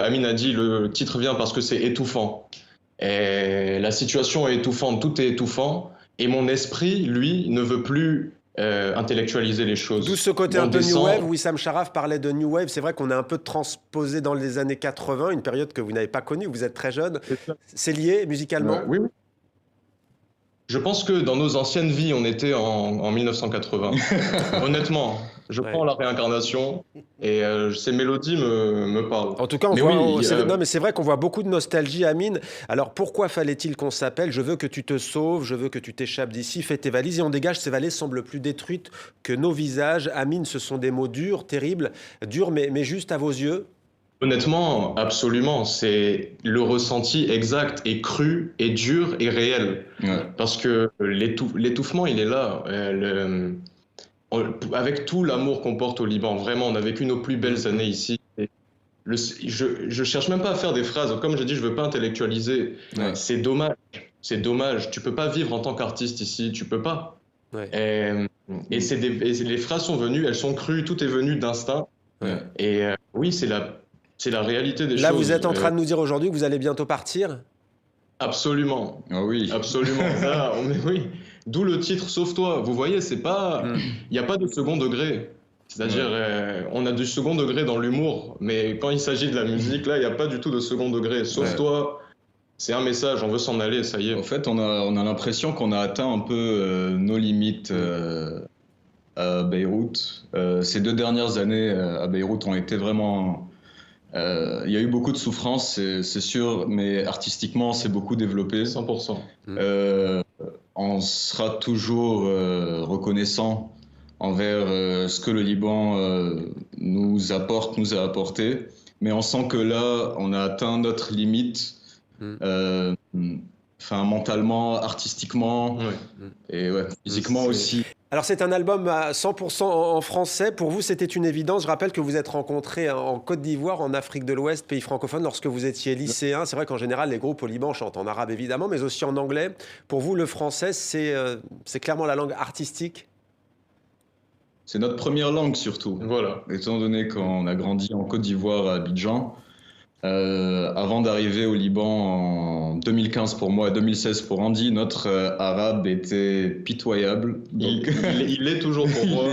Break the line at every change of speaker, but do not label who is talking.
Amine a dit le titre vient parce que c'est étouffant. Et la situation est étouffante, tout est étouffant. Et mon esprit, lui, ne veut plus intellectualiser les
D'où
choses.
ce côté un
On
peu New Wave.
descend.
Wissam Sharaf parlait de New Wave. C'est vrai qu'on a un peu transposé dans les années 80, une période que vous n'avez pas connue, vous êtes très jeune. C'est lié musicalement?
Oui, oui. Je pense que dans nos anciennes vies, on était en 1980. Honnêtement, je
Ouais.
prends la réincarnation et ces mélodies me parlent.
En tout cas, on
Mais
voit,
oui,
non, mais c'est vrai qu'on voit beaucoup de nostalgie, Amine. Alors pourquoi fallait-il qu'on s'appelle? Je veux que tu te sauves, je veux que tu t'échappes d'ici, fais tes valises et on dégage. Ces vallées semblent plus détruites que nos visages. Amine, ce sont des mots durs, terribles, durs, mais juste à vos yeux.
honnêtement, absolument, c'est le ressenti exact et cru et dur et réel.
Ouais.
Parce que l'étouffement, il est là. Avec tout l'amour qu'on porte au Liban, vraiment, on a vécu nos plus belles années ici. Et je cherche même pas à faire des phrases. Comme j'ai dit, je veux pas intellectualiser.
Ouais.
C'est dommage. C'est dommage. Tu peux pas vivre en tant qu'artiste ici. Tu peux pas.
Ouais.
Et les phrases sont venues, elles sont crues. Tout est venu d'instinct.
Ouais.
Et oui, c'est la réalité des
Là,
choses.
vous êtes en train de nous dire aujourd'hui que vous allez bientôt partir?
Absolument.
Ah oui.
Absolument. Ça, oui. D'où le titre Sauve-toi. Vous voyez, c'est pas, il n'y a pas de second degré. C'est-à-dire, on a du second degré dans l'humour, mais quand il s'agit de la musique, là, il n'y a pas du tout de second degré. Sauve-toi, c'est un message, on veut s'en aller, ça y est.
En fait, on a l'impression qu'on a atteint un peu nos limites à Beyrouth. Ces 2 dernières années à Beyrouth ont été vraiment... Il y a eu beaucoup de souffrance, c'est sûr, mais artistiquement, c'est beaucoup développé.
100%.
On sera toujours reconnaissant envers ce que le Liban nous a apporté, mais on sent que là, on a atteint notre limite, mentalement, artistiquement, et physiquement aussi.
Alors c'est un album à 100% en français. Pour vous, c'était une évidence. Je rappelle que vous êtes rencontrés en Côte d'Ivoire, en Afrique de l'Ouest, pays francophone, lorsque vous étiez lycéen. C'est vrai qu'en général, les groupes au Liban chantent en arabe, évidemment, mais aussi en anglais. Pour vous, le français, c'est clairement la langue artistique?
C'est notre première langue surtout.
Voilà.
Étant donné qu'on a grandi en Côte d'Ivoire à Abidjan, avant d'arriver au Liban en 2015 pour moi et 2016 pour Andy, notre arabe était pitoyable. Donc...
Il est toujours pour moi.